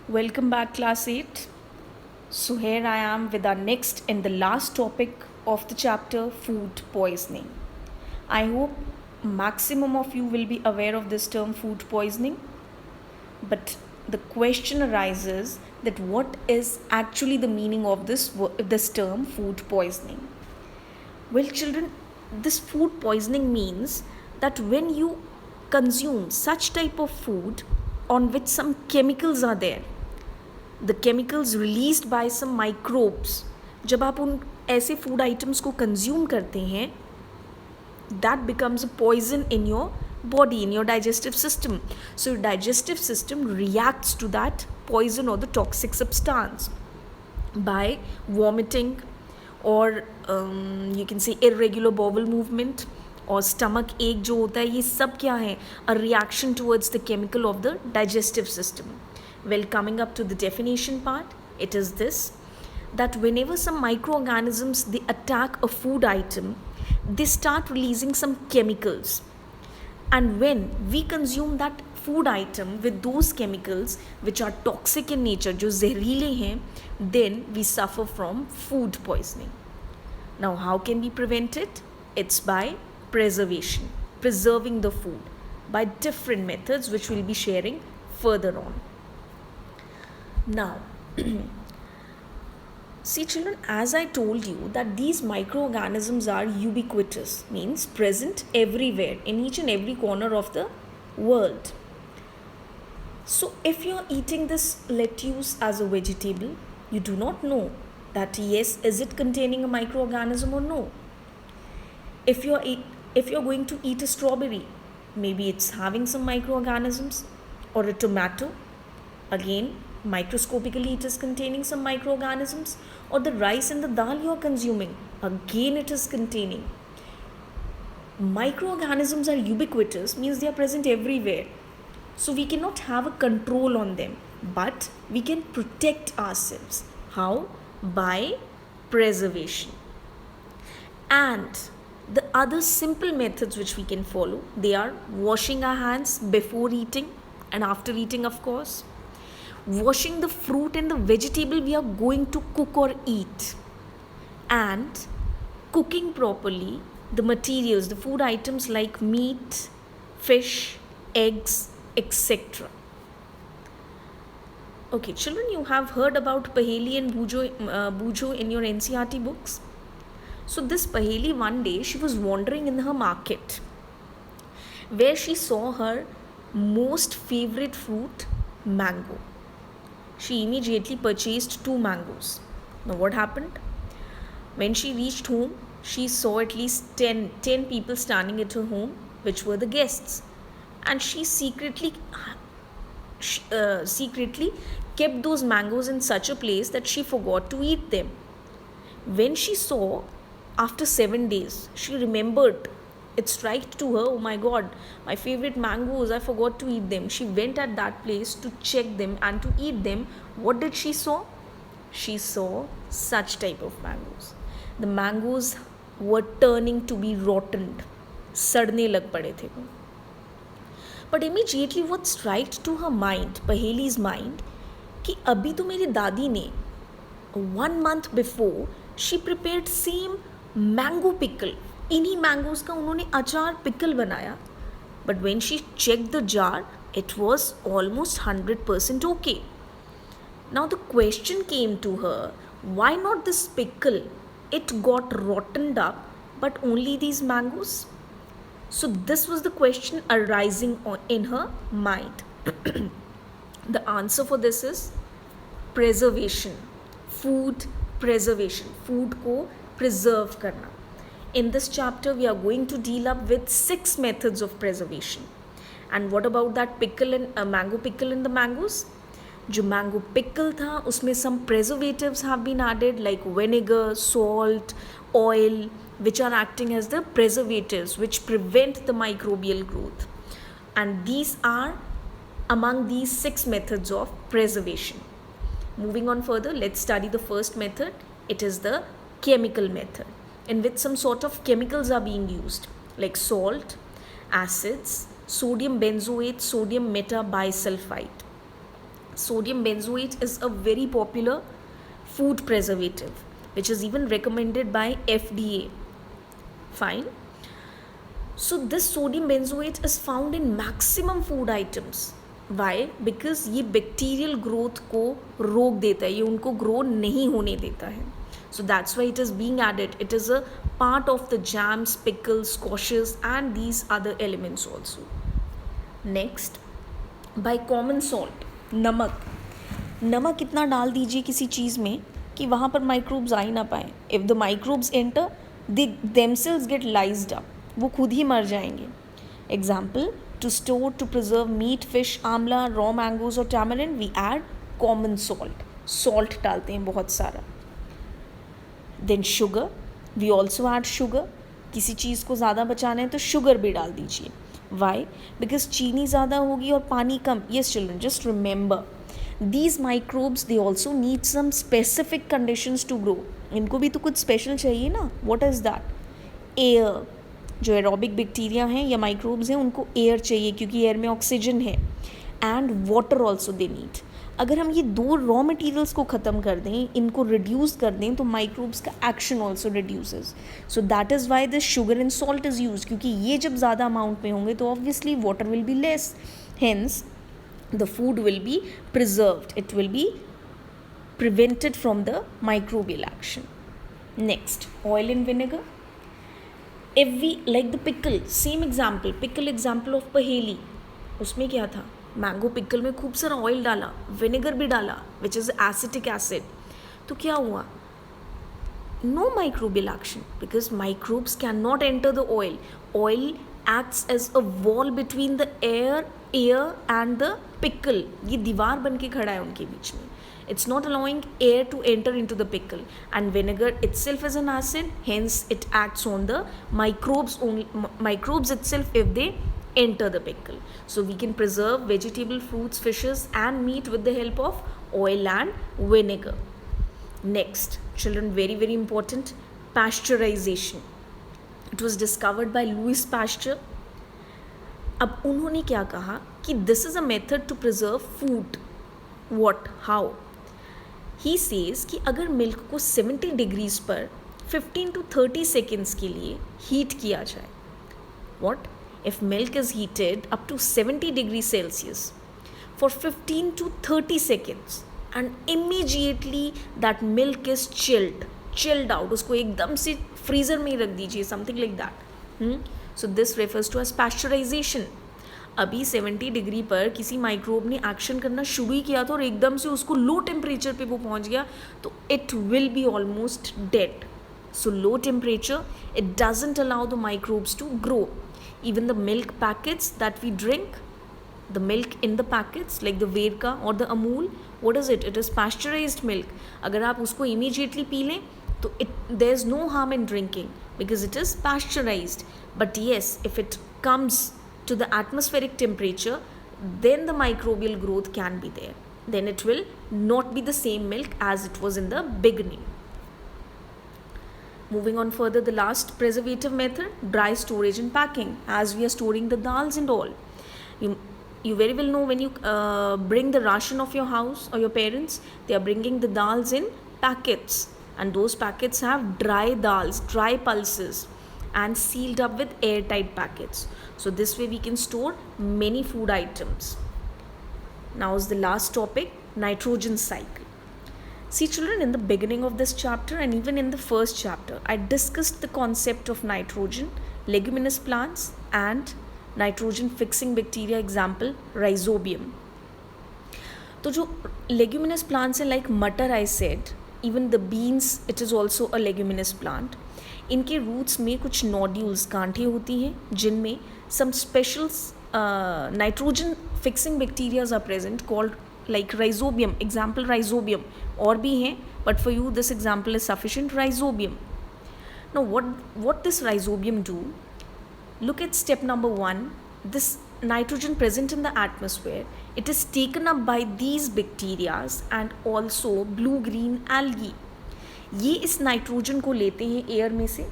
Welcome back, class 8. So, here I am with our next and the last topic of the chapter, food poisoning. I hope maximum of you will be aware of this term, food poisoning. But the question arises that what is actually the meaning of this term, food poisoning? Well, children, this food poisoning means that when you consume such type of food on which some chemicals are there, the chemicals released by some microbes, जब आप उन ऐसे food items को consume करते हैं, that becomes a poison in your body, in your digestive system. So your digestive system reacts to that poison or the toxic substance by vomiting, or you can say irregular bowel movement, और stomach एक जो होता है, ये सब क्या है? A reaction towards the chemical of the digestive system. Well, coming up to the definition part, it is this: that whenever some microorganisms they attack a food item, they start releasing some chemicals, and when we consume that food item with those chemicals which are toxic in nature, जो जहरीले हैं, then we suffer from food poisoning. Now, how can we prevent it? It's by preservation, preserving the food by different methods, which we'll be sharing further on. Now, see children, as I told you that these microorganisms are ubiquitous, means present everywhere, in each and every corner of the world. So if you're eating this lettuce as a vegetable, you do not know that yes, is it containing a microorganism or no. If you're going to eat a strawberry, maybe it's having some microorganisms, or a tomato, again microscopically it is containing some microorganisms, or the rice and the dal you are consuming, again it is containing. Microorganisms are ubiquitous, means they are present everywhere, so we cannot have a control on them, but we can protect ourselves. How? By preservation. And the other simple methods which we can follow, they are washing our hands before eating and after eating, of course. Washing the fruit and the vegetable we are going to cook or eat, and cooking properly the materials, the food items like meat, fish, eggs, etc. Okay, children, you have heard about Paheli and Bujo in your NCRT books. So this Paheli, one day she was wandering in her market, where she saw her most favorite fruit, mango. She immediately purchased 2 mangoes. Now what happened? When she reached home, she saw at least 10 people standing at her home, which were the guests. And she secretly kept those mangoes in such a place that she forgot to eat them. When she saw, after 7 days, she remembered. It struck to her, oh my god, my favorite mangoes, I forgot to eat them. She went at that place to check them and to eat them. What did she saw? She saw such type of mangoes. The mangoes were turning to be rotten. सड़ने लग पड़े थे वो. But immediately what struck to her mind, Paheli's mind, कि अभी तो मेरी दादी ने 1 month before she prepared same mango pickle. इन्हीं मैंगोज का उन्होंने अचार पिकल बनाया. But when she check the jar, it was almost 100% okay. Now the question came to her, why not this pickle? It got rottened up, but only these mangoes. So this was the question arising in her mind. The answer for this is preservation. Food preservation, food को preserve करना. In this chapter, we are going to deal up with 6 methods of preservation. And what about that pickle and mango pickle in the mangoes? जो mango pickle था, उसमें some preservatives have been added like vinegar, salt, oil, which are acting as the preservatives which prevent the microbial growth. And these are among these 6 methods of preservation. Moving on further, let's study the first method. It is the chemical method, in which some sort of chemicals are being used like salt, acids, sodium benzoate, sodium metabisulfite. Sodium benzoate is a very popular food preservative, which is even recommended by FDA. Fine. So this sodium benzoate is found in maximum food items. Why? Because ये bacterial growth को रोक देता है, ये उनको grow नहीं होने देता है. So that's why it is being added. It is a part of the jams, pickles, squashes and these other elements also. Next, by common salt, नमक. नमक इतना डाल दीजिए किसी चीज़ में कि वहाँ पर माइक्रोब्स आ ही ना पाए. If the microbes enter, they themselves get lysed up. वो खुद ही मर जाएंगे. Example, to store, to preserve meat, fish, आंवला, raw mangoes और tamarind, we add common salt. Salt डालते हैं बहुत सारा. Then sugar, we also add sugar. किसी चीज़ को ज़्यादा बचाना है तो शुगर भी डाल दीजिए. Why? Because चीनी ज़्यादा होगी और पानी कम. Yes children, just remember, these microbes, they also need some specific conditions to grow. इनको भी तो कुछ स्पेशल चाहिए ना. What is that? Air. जो एरोबिक बैक्टीरिया हैं या माइक्रोब्स हैं उनको एयर चाहिए क्योंकि एयर में ऑक्सीजन है. And water also they need. अगर हम ये दो रॉ मटेरियल्स को ख़त्म कर दें, इनको रिड्यूस कर दें, तो माइक्रोब्स का action also reduces. So that is why this sugar and salt is use, क्योंकि ये जब ज़्यादा अमाउंट में होंगे तो obviously water will be less, hence the food will be preserved, it will be prevented from the microbial action. Next, oil and vinegar. Like the pickle, same example, pickle example of पहेली. उसमें क्या था? Mango pickle में खूब सारा oil डाला, vinegar भी डाला, विच इज़ एसिटिक एसिड. तो क्या हुआ? No microbial action because microbes can not enter the oil. Oil acts as a wall between the air and the pickle. ये दीवार बन के खड़ा है उनके बीच में. It's not allowing air to enter into the pickle, and vinegar itself is an acid, hence it acts on the microbes itself if they enter the pickle. So we can preserve vegetable, fruits, fishes and meat with the help of oil and vinegar. Next, children, very very important, pasteurization. It was discovered by Louis Pasteur. अब उन्होंने क्या कहा कि this is a method to preserve food. What? How? He says कि अगर milk को 70 degrees पर 15 to 30 seconds के लिए हीट किया जाए. What? If milk is heated up to 70 degrees Celsius for 15 to 30 seconds and immediately that milk is chilled out, उसको एकदम से फ्रीज़र में ही रख दीजिए, something like that. So this refers to as pasteurization. अभी 70 डिग्री पर किसी माइक्रोब ने एक्शन करना शुरू ही किया था और एकदम से उसको लो टेम्परेचर पे वो पहुंच गया तो it will be almost dead. So low temperature, it doesn't allow the microbes to grow. Even the milk packets that we drink, the milk in the packets like the Verka or the Amul, what is it? It is pasteurized milk. अगर आप उसको immediately P लें तो there is no harm in drinking because it is pasteurized. But yes, if it comes to the atmospheric temperature, then the microbial growth can be there. Then it will not be the same milk as it was in the beginning. Moving on further, the last preservative method, dry storage and packing, as we are storing the dals and all. You very well know when you bring the ration of your house or your parents, they are bringing the dals in packets, and those packets have dry dals, dry pulses, and sealed up with airtight packets. So this way we can store many food items. Now is the last topic, nitrogen cycle. See children, in the beginning of this chapter and even in the first chapter, I discussed the concept of nitrogen, leguminous plants and nitrogen fixing bacteria, example rhizobium. तो जो leguminous plants हैं like मटर I said, even the beans, it is also a leguminous plant. इनके roots में कुछ nodules, गांठें होती हैं जिनमें some special nitrogen fixing bacteria are present called like rhizobium, example rhizobium. और भी हैं but for you this example is sufficient, rhizobium. Now what this rhizobium do? Look at step number 1. This nitrogen present in the atmosphere, it is taken up by these bacteria and also blue-green algae. ये इस nitrogen को लेते हैं air में से,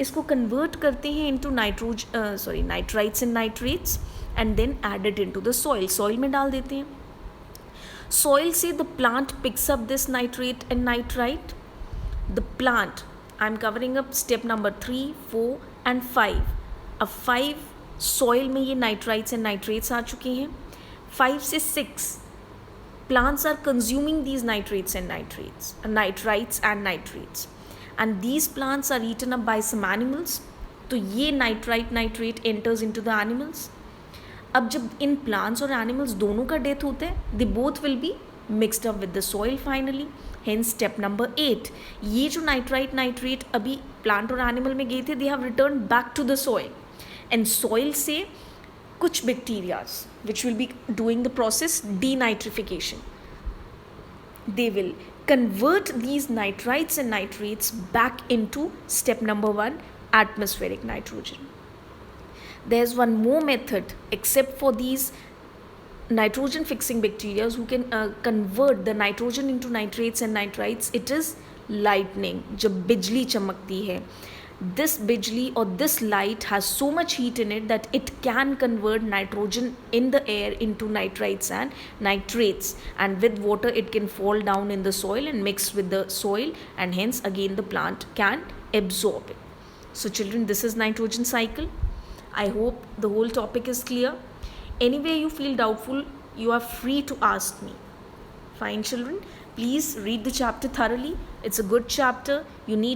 इसको convert करते हैं into nitrites and nitrates and then added into the soil. Soil में डाल देते हैं. Soil say the plant picks up this nitrate and nitrite. The plant, I'm covering up step number 3, 4 and 5. अब 5 soil में ये nitrites and nitrates आ चुके हैं. 5 से 6 plants are consuming these nitrates and nitrates, nitrites and nitrates, and these plants are eaten up by some animals. तो ये nitrite nitrate enters into the animals. अब जब इन प्लांट्स और एनिमल्स दोनों का डेथ होता है, they both will be mixed up with the soil finally. Hence step number 8, ये जो नाइट्राइट नाइट्रेट अभी प्लांट और एनिमल में गए थे, they have return back to the soil, and soil से कुछ bacterias which will be doing the process denitrification, they will convert these nitrites and nitrates back into step number 1, atmospheric nitrogen. There's one more method except for these nitrogen fixing bacteria who can convert the nitrogen into nitrates and nitrites. It is lightning. जब बिजली चमकती है, this bijli or this light has so much heat in it that it can convert nitrogen in the air into nitrites and nitrates, and with water it can fall down in the soil and mix with the soil, and hence again the plant can absorb it. So children, this is nitrogen cycle. I hope the whole topic is clear. Anyway you feel doubtful, you are free to ask me. Fine children, please read the chapter thoroughly. It's a good chapter. You need